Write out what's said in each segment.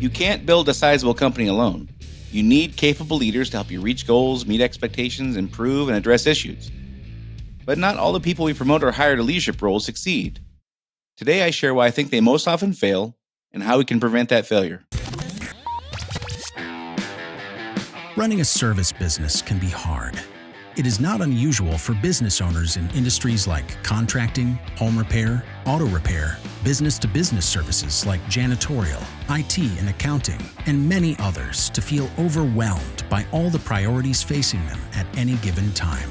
You can't build a sizable company alone. You need capable leaders to help you reach goals, meet expectations, improve, and address issues. But not all the people we promote or hire to leadership roles succeed. Today, I share why I think they most often fail and how we can prevent that failure. Running a service business can be hard. It is not unusual for business owners in industries like contracting, home repair, auto repair, business-to-business services like janitorial, IT and accounting, and many others to feel overwhelmed by all the priorities facing them at any given time.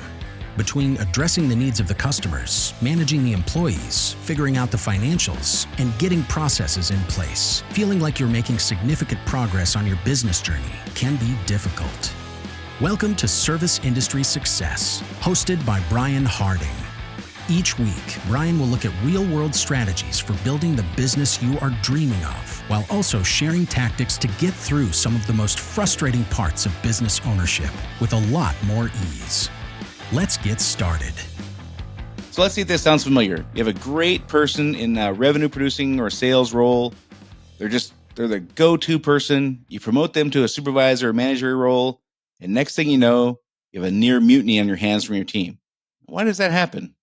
Between addressing the needs of the customers, managing the employees, figuring out the financials, and getting processes in place, feeling like you're making significant progress on your business journey can be difficult. Welcome to Service Industry Success, hosted by Brian Harding. Each week, Brian will look at real-world strategies for building the business you are dreaming of, while also sharing tactics to get through some of the most frustrating parts of business ownership with a lot more ease. Let's get started. So let's see if this sounds familiar. You have a great person in a revenue producing or sales role. They're the go-to person. You promote them to a supervisor or manager role, and next thing you know, you have a near mutiny on your hands from your team. Why does that happen?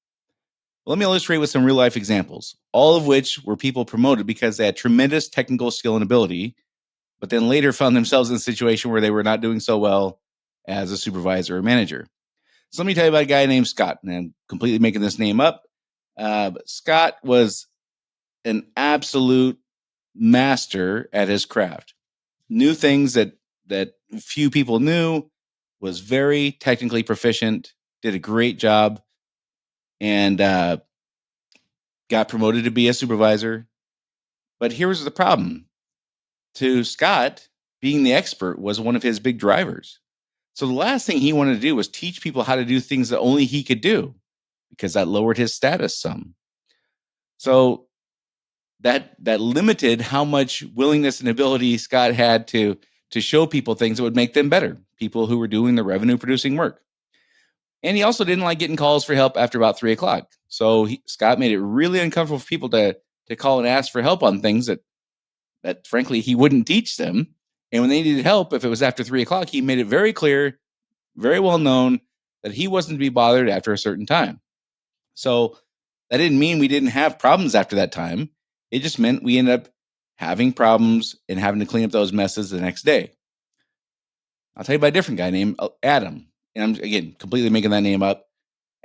Well, let me illustrate with some real-life examples, all of which were people promoted because they had tremendous technical skill and ability, but then later found themselves in a situation where they were not doing so well as a supervisor or manager. So let me tell you about a guy named Scott, and I'm completely making this name up. But Scott was an absolute master at his craft. Knew things that few people knew, was very technically proficient, did a great job, and got promoted to be a supervisor. But here was the problem. To Scott, being the expert was one of his big drivers. So the last thing he wanted to do was teach people how to do things that only he could do, because that lowered his status some. So that limited how much willingness and ability Scott had to show people things that would make them better, people who were doing the revenue producing work. And he also didn't like getting calls for help after about 3:00. So Scott made it really uncomfortable for people to call and ask for help on things that frankly he wouldn't teach them. And when they needed help, if it was after 3:00, he made it very clear, very well known, that he wasn't to be bothered after a certain time. So that didn't mean we didn't have problems after that time. It just meant we ended up having problems and having to clean up those messes the next day. I'll tell you about a different guy named Adam. And I'm, again, completely making that name up.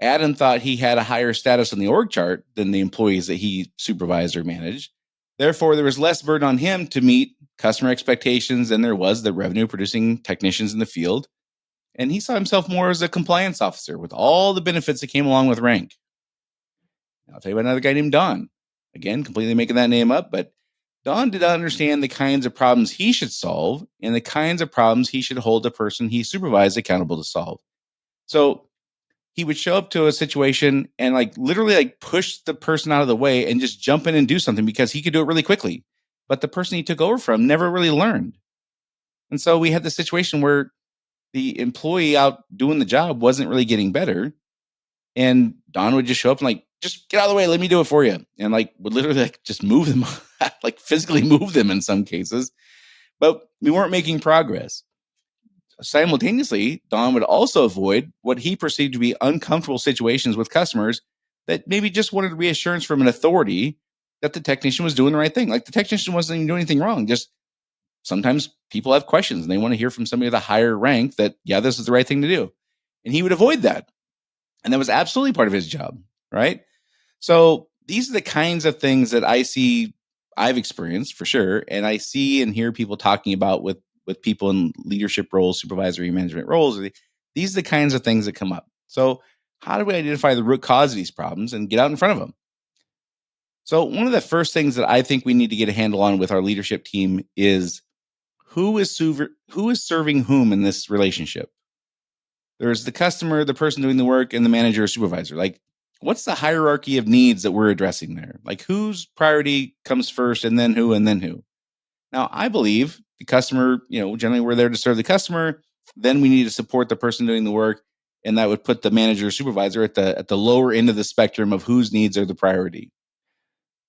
Adam thought he had a higher status on the org chart than the employees that he supervised or managed. Therefore, there was less burden on him to meet customer expectations than there was the revenue producing technicians in the field. And he saw himself more as a compliance officer with all the benefits that came along with rank. I'll tell you about another guy named Don. Again, completely making that name up, but Don did not understand the kinds of problems he should solve and the kinds of problems he should hold the person he supervised accountable to solve. So he would show up to a situation and literally push the person out of the way and just jump in and do something because he could do it really quickly. But the person he took over from never really learned. And so we had the situation where the employee out doing the job wasn't really getting better. And Don would just show up and just get out of the way, let me do it for you. And would literally just move them, physically move them in some cases. But we weren't making progress. Simultaneously, Don would also avoid what he perceived to be uncomfortable situations with customers that maybe just wanted reassurance from an authority that the technician was doing the right thing. Like the technician wasn't even doing anything wrong. Just sometimes people have questions and they want to hear from somebody with a higher rank that, yeah, this is the right thing to do. And he would avoid that. And that was absolutely part of his job, right? So these are the kinds of things that I've experienced for sure. And I see and hear people talking about with people in leadership roles, supervisory management roles. These are the kinds of things that come up. So how do we identify the root cause of these problems and get out in front of them? So one of the first things that I think we need to get a handle on with our leadership team is who is serving whom in this relationship. There's the customer, the person doing the work, and the manager or supervisor. What's the hierarchy of needs that we're addressing there? Whose priority comes first and then who? Now, I believe the customer, generally we're there to serve the customer. Then we need to support the person doing the work. And that would put the manager or supervisor at the lower end of the spectrum of whose needs are the priority.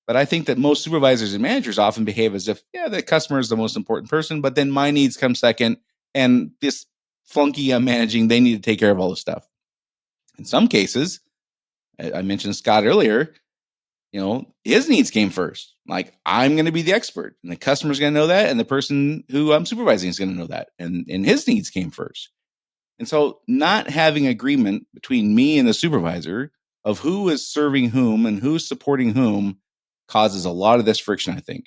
But I think that most supervisors and managers often behave as if, yeah, the customer is the most important person, but then my needs come second. And this flunky I'm managing, they need to take care of all the stuff. In some cases, I mentioned Scott earlier, his needs came first. Like, I'm going to be the expert, and the customer's going to know that, and the person who I'm supervising is going to know that. And his needs came first. And so not having agreement between me and the supervisor of who is serving whom and who's supporting whom causes a lot of this friction, I think.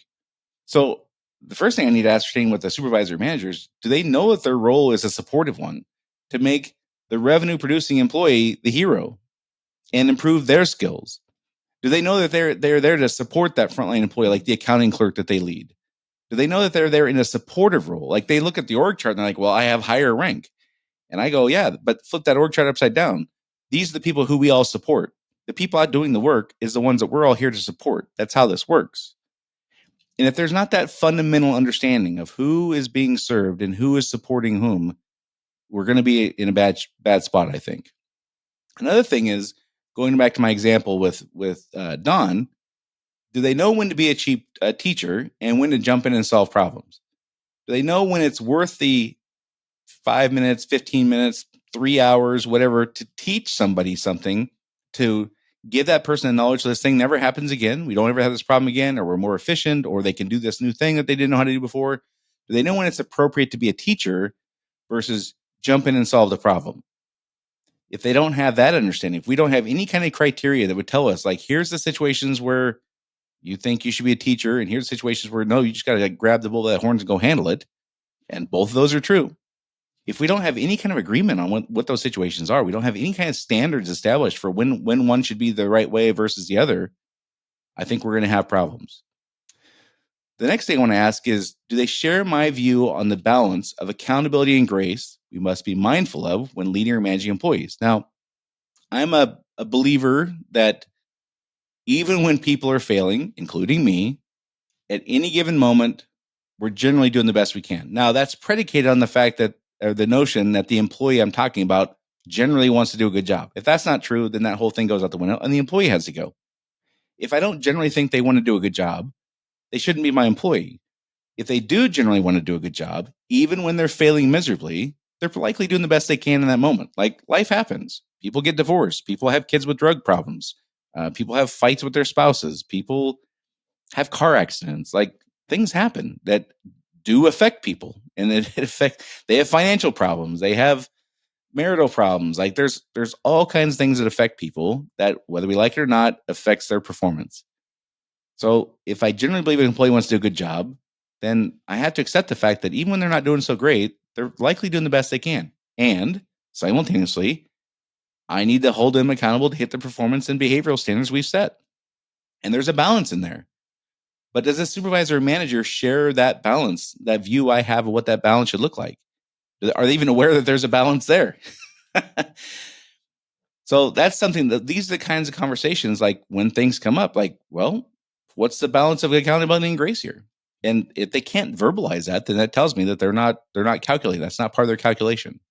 So the first thing I need to ascertain with the supervisor managers, do they know that their role is a supportive one to make the revenue producing employee the hero and improve their skills? Do they know that they're there to support that frontline employee, like the accounting clerk that they lead? Do they know that they're there in a supportive role? Like, they look at the org chart and they're like, well, I have higher rank. And I go, yeah, but flip that org chart upside down. These are the people who we all support. The people out doing the work is the ones that we're all here to support. That's how this works. And if there's not that fundamental understanding of who is being served and who is supporting whom, we're going to be in a bad spot, I think. Another thing is, going back to my example with Don, do they know when to be a cheap teacher and when to jump in and solve problems? Do they know when it's worth the 5 minutes, 15 minutes, 3 hours, whatever, to teach somebody something, to give that person the knowledge so this thing never happens again? We don't ever have this problem again, or we're more efficient, or they can do this new thing that they didn't know how to do before. Do they know when it's appropriate to be a teacher versus jump in and solve the problem? If they don't have that understanding, if we don't have any kind of criteria that would tell us, like, here's the situations where you think you should be a teacher, and here's situations where no, you just got to grab the bull by the horns and go handle it. And both of those are true. If we don't have any kind of agreement on what those situations are, we don't have any kind of standards established for when one should be the right way versus the other, I think we're going to have problems. The next thing I want to ask is, do they share my view on the balance of accountability and grace we must be mindful of when leading or managing employees? Now, I'm a believer that even when people are failing, including me, at any given moment, we're generally doing the best we can. Now, that's predicated on the fact that, or the notion that the employee I'm talking about generally wants to do a good job. If that's not true, then that whole thing goes out the window and the employee has to go. If I don't generally think they want to do a good job, they shouldn't be my employee. If they do generally want to do a good job, even when they're failing miserably, they're likely doing the best they can in that moment. Like, life happens. People get divorced. People have kids with drug problems. People have fights with their spouses. People have car accidents. Like, things happen that do affect people, and they have financial problems. They have marital problems. Like, there's all kinds of things that affect people that, whether we like it or not, affects their performance. So if I generally believe an employee wants to do a good job, then I have to accept the fact that even when they're not doing so great, they're likely doing the best they can. And simultaneously, I need to hold them accountable to hit the performance and behavioral standards we've set. And there's a balance in there. But does a supervisor or manager share that balance, that view I have of what that balance should look like? Are they even aware that there's a balance there? So that's something that, these are the kinds of conversations, like, when things come up, like, well, what's the balance of accountability and grace here? And if they can't verbalize that, then that tells me that they're not calculating. That's not part of their calculation.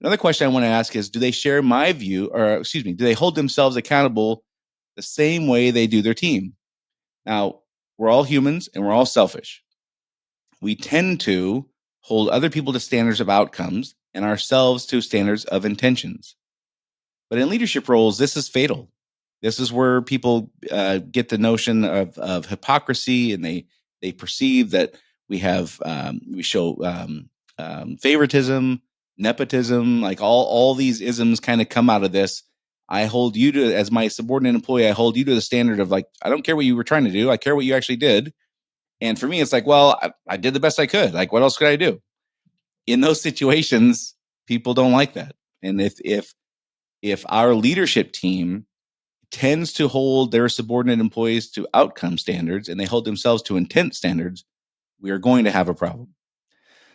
Another question I want to ask is, do they share my view, or excuse me, do they hold themselves accountable the same way they do their team? Now, we're all humans and we're all selfish. We tend to hold other people to standards of outcomes and ourselves to standards of intentions. But in leadership roles, this is fatal. This is where people get the notion of hypocrisy, and they perceive that we show favoritism, nepotism, like all these isms kind of come out of this. I hold you to, as my subordinate employee, I hold you to the standard of, like, I don't care what you were trying to do. I care what you actually did. And for me, it's like, well, I did the best I could. Like, what else could I do? In those situations, people don't like that. And if our leadership team tends to hold their subordinate employees to outcome standards and they hold themselves to intent standards, we are going to have a problem.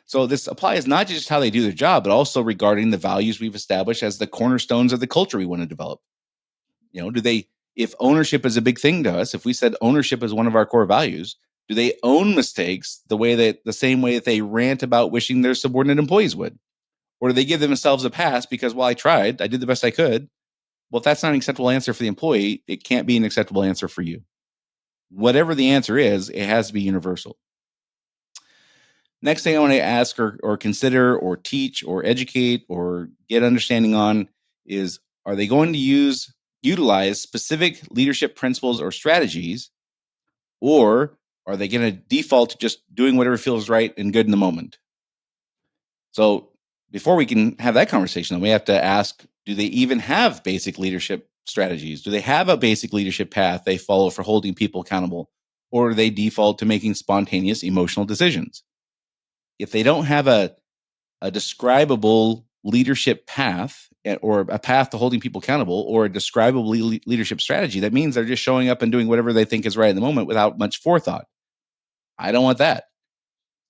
So this applies not just how they do their job, but also regarding the values we've established as the cornerstones of the culture we want to develop. If ownership is a big thing to us, if we said ownership is one of our core values, do they own mistakes the same way that they rant about wishing their subordinate employees would? Or do they give themselves a pass because, well, I tried, I did the best I could? Well, if that's not an acceptable answer for the employee, it can't be an acceptable answer for you. Whatever the answer is, it has to be universal. Next thing I want to ask or consider or teach or educate or get understanding on is, are they going to utilize specific leadership principles or strategies, or are they going to default to just doing whatever feels right and good in the moment? So before we can have that conversation, we have to ask, do they even have basic leadership strategies? Do they have a basic leadership path they follow for holding people accountable? Or do they default to making spontaneous emotional decisions? If they don't have a describable leadership path or a path to holding people accountable or a describable leadership strategy, that means they're just showing up and doing whatever they think is right in the moment without much forethought. I don't want that.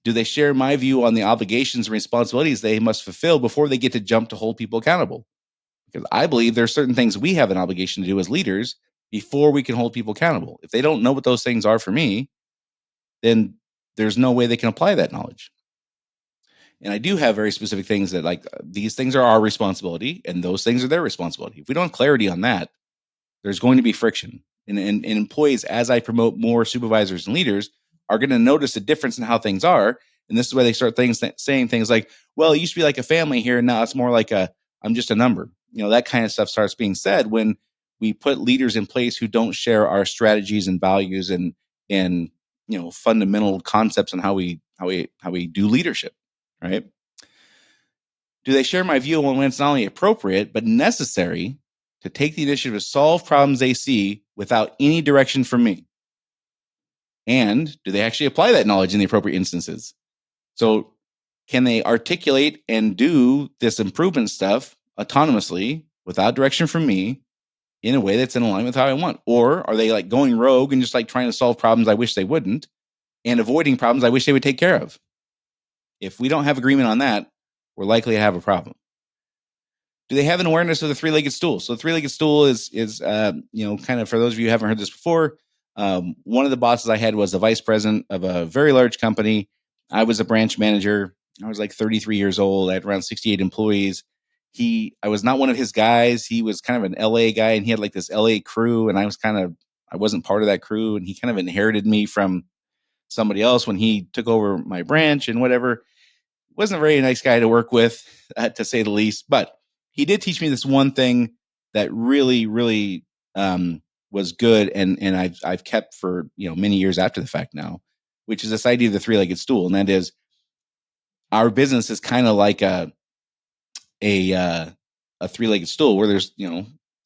Do they share my view on the obligations and responsibilities they must fulfill before they get to jump to hold people accountable? Because I believe there's certain things we have an obligation to do as leaders before we can hold people accountable. If they don't know what those things are for me, then there's no way they can apply that knowledge. And I do have very specific things that, like, these things are our responsibility and those things are their responsibility. If we don't have clarity on that, there's going to be friction. And employees, as I promote more supervisors and leaders, are going to notice a difference in how things are. And this is why they start saying things like, well, it used to be like a family here, and now it's more like I'm just a number. That kind of stuff starts being said when we put leaders in place who don't share our strategies and values and fundamental concepts on how we do leadership, right? Do they share my view on when it's not only appropriate but necessary to take the initiative to solve problems they see without any direction from me? And do they actually apply that knowledge in the appropriate instances? So, can they articulate and do this improvement stuff autonomously without direction from me in a way that's in alignment with how I want? Or are they like going rogue and just like trying to solve problems I wish they wouldn't and avoiding problems I wish they would take care of? If we don't have agreement on that, we're likely to have a problem. Do they have an awareness of the three-legged stool? So the three-legged stool is kind of, for those of you who haven't heard this before, one of the bosses I had was the vice president of a very large company. I was a branch manager. I was like 33 years old. I had around 68 employees. I was not one of his guys. He was kind of an LA guy, and he had like this LA crew, and I wasn't part of that crew, and he kind of inherited me from somebody else when he took over my branch and whatever. Wasn't a very nice guy to work with, to say the least, but he did teach me this one thing that really, really was good, and I've kept for many years after the fact now, which is this idea of the three-legged stool, and that is, our business is kind of like a three-legged stool where there's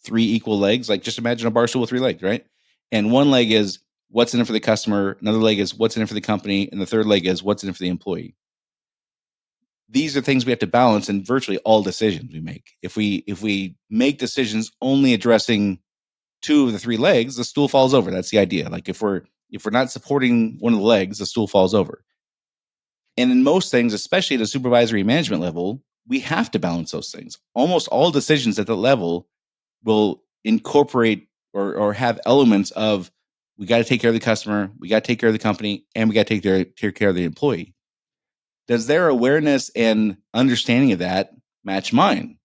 three equal legs. Like, just imagine a bar stool with three legs, right? And one leg is what's in it for the customer, another leg is what's in it for the company, and the third leg is what's in it for the employee. These are things we have to balance in virtually all decisions we make. If we make decisions only addressing two of the three legs, the stool falls over. That's the idea. Like, if we're not supporting one of the legs, the stool falls over. And in most things, especially at a supervisory management level, we have to balance those things. Almost all decisions at that level will incorporate or have elements of, we got to take care of the customer, we got to take care of the company, and we got to take care of the employee. Does their awareness and understanding of that match mine?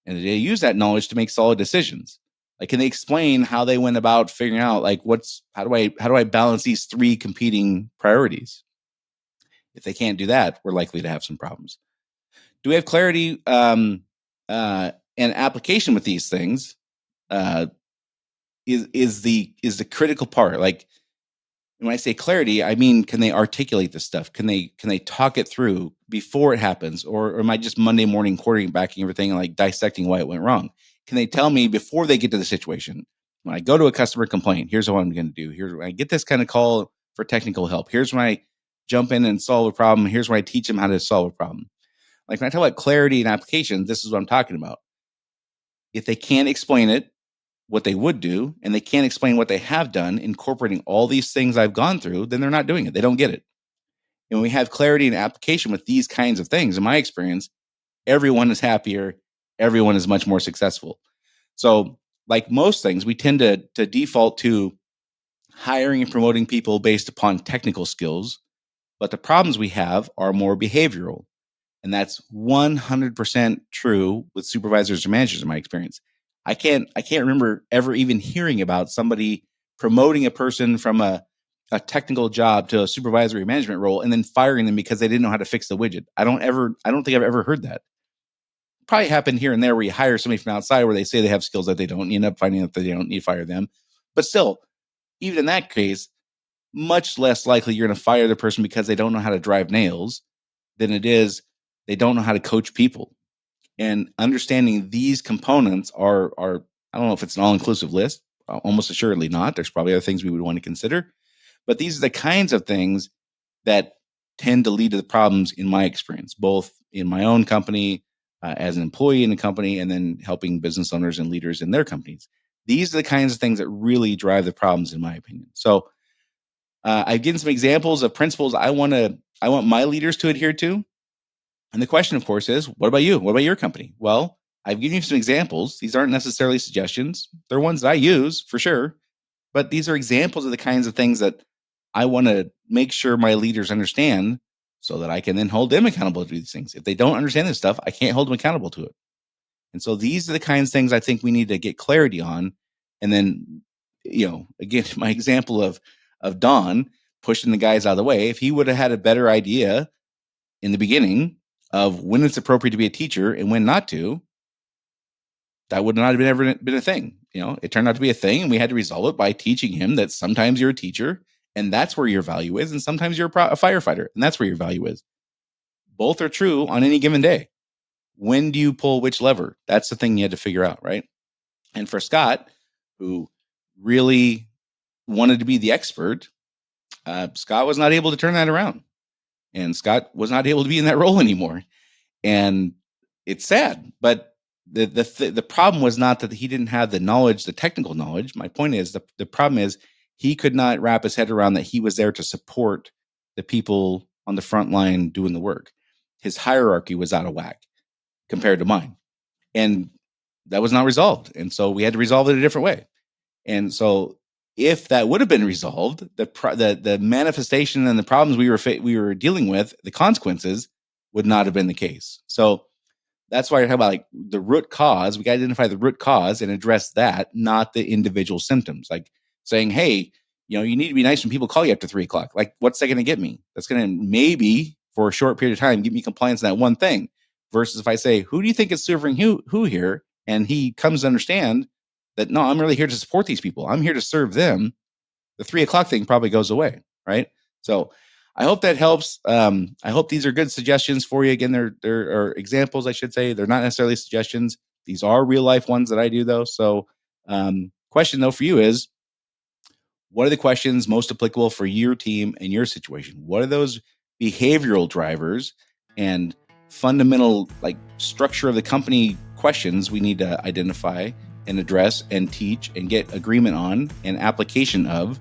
And do they use that knowledge to make solid decisions? Like, can they explain how they went about figuring out, like, how do I balance these three competing priorities? If they can't do that, we're likely to have some problems. Do we have clarity and application with these things? Is the critical part. Like, when I say clarity, I mean, can they articulate this stuff? Can they talk it through before it happens? Or am I just Monday morning quarterbacking everything and like dissecting why it went wrong? Can they tell me before they get to the situation? When I go to a customer complaint, here's what I'm going to do. Here's when I get this kind of call for technical help. Here's when I jump in and solve a problem. Here's when I teach them how to solve a problem. Like, when I talk about clarity and application, this is what I'm talking about. If they can't explain it, what they would do, and they can't explain what they have done, incorporating all these things I've gone through, then they're not doing it. They don't get it. And when we have clarity and application with these kinds of things, in my experience, everyone is happier. Everyone is much more successful. So, like most things, we tend to default to hiring and promoting people based upon technical skills, but the problems we have are more behavioral. And that's 100% true with supervisors or managers, in my experience. I can't remember ever even hearing about somebody promoting a person from a a technical job to a supervisory management role and then firing them because they didn't know how to fix the widget. I don't think I've ever heard that. Probably happened here and there where you hire somebody from outside where they say they have skills that they don't, and you end up finding out that they don't need to fire them. But still, even in that case, much less likely you're going to fire the person because they don't know how to drive nails than it is they don't know how to coach people. And understanding these components are I don't know if it's an all-inclusive list, almost assuredly not. There's probably other things we would want to consider. But these are the kinds of things that tend to lead to the problems in my experience, both in my own company, as an employee in a company, and then helping business owners and leaders in their companies. These are the kinds of things that really drive the problems, in my opinion. So I've given some examples of principles I want my leaders to adhere to. And the question, of course, is, what about you? What about your company? Well, I've given you some examples. These aren't necessarily suggestions. They're ones that I use for sure. But these are examples of the kinds of things that I want to make sure my leaders understand so that I can then hold them accountable to these things. If they don't understand this stuff, I can't hold them accountable to it. And so these are the kinds of things I think we need to get clarity on. And then, again, my example of Don pushing the guys out of the way, if he would have had a better idea in the beginning of when it's appropriate to be a teacher and when not to, that would not have ever been a thing. It turned out to be a thing, and we had to resolve it by teaching him that sometimes you're a teacher and that's where your value is, and sometimes you're a firefighter and that's where your value is. Both are true on any given day. When do you pull which lever? That's the thing you had to figure out, right? And for Scott, who really wanted to be the expert, Scott was not able to turn that around, and Scott was not able to be in that role anymore. And it's sad, but the problem was not that he didn't have the knowledge, the technical knowledge. My point is the problem is he could not wrap his head around that he was there to support the people on the front line doing the work. His hierarchy was out of whack compared to mine, and that was not resolved. And so we had to resolve it a different way. And so if that would have been resolved, the manifestation and the problems we were dealing with, the consequences would not have been the case. So that's why you're talking about like the root cause. We got to identify the root cause and address that, not the individual symptoms. Like saying, hey, you need to be nice when people call you after 3:00. Like, what's that going to get me? That's going to maybe for a short period of time give me compliance on that one thing. Versus if I say, who do you think is serving who here? And he comes to understand that, no, I'm really here to support these people. I'm here to serve them. The 3:00 thing probably goes away, right? So I hope that helps. I hope these are good suggestions for you. Again, they're examples, I should say. They're not necessarily suggestions. These are real life ones that I do, though. So question, though, for you is, what are the questions most applicable for your team and your situation? What are those behavioral drivers and fundamental structure of the company questions we need to identify and address and teach and get agreement on and application of,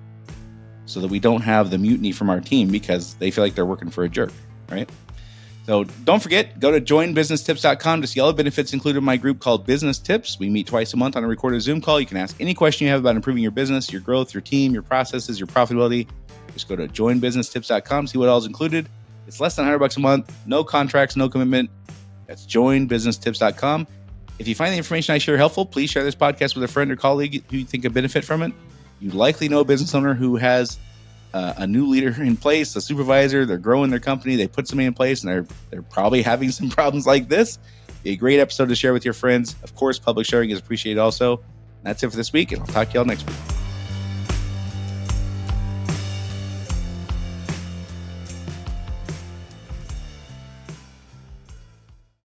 so that we don't have the mutiny from our team because they feel like they're working for a jerk, right? So don't forget, go to joinbusinesstips.com to see all the benefits included in my group called Business Tips. We meet twice a month on a recorded Zoom call. You can ask any question you have about improving your business, your growth, your team, your processes, your profitability. Just go to joinbusinesstips.com, see what all is included. It's less than $100 a month, no contracts, no commitment. That's joinbusinesstips.com. If you find the information I share helpful, please share this podcast with a friend or colleague who you think could benefit from it. You likely know a business owner who has a new leader in place, a supervisor. They're growing their company. They put somebody in place, and they're probably having some problems like this. Be a great episode to share with your friends. Of course, public sharing is appreciated also. And that's it for this week, and I'll talk to y'all next week.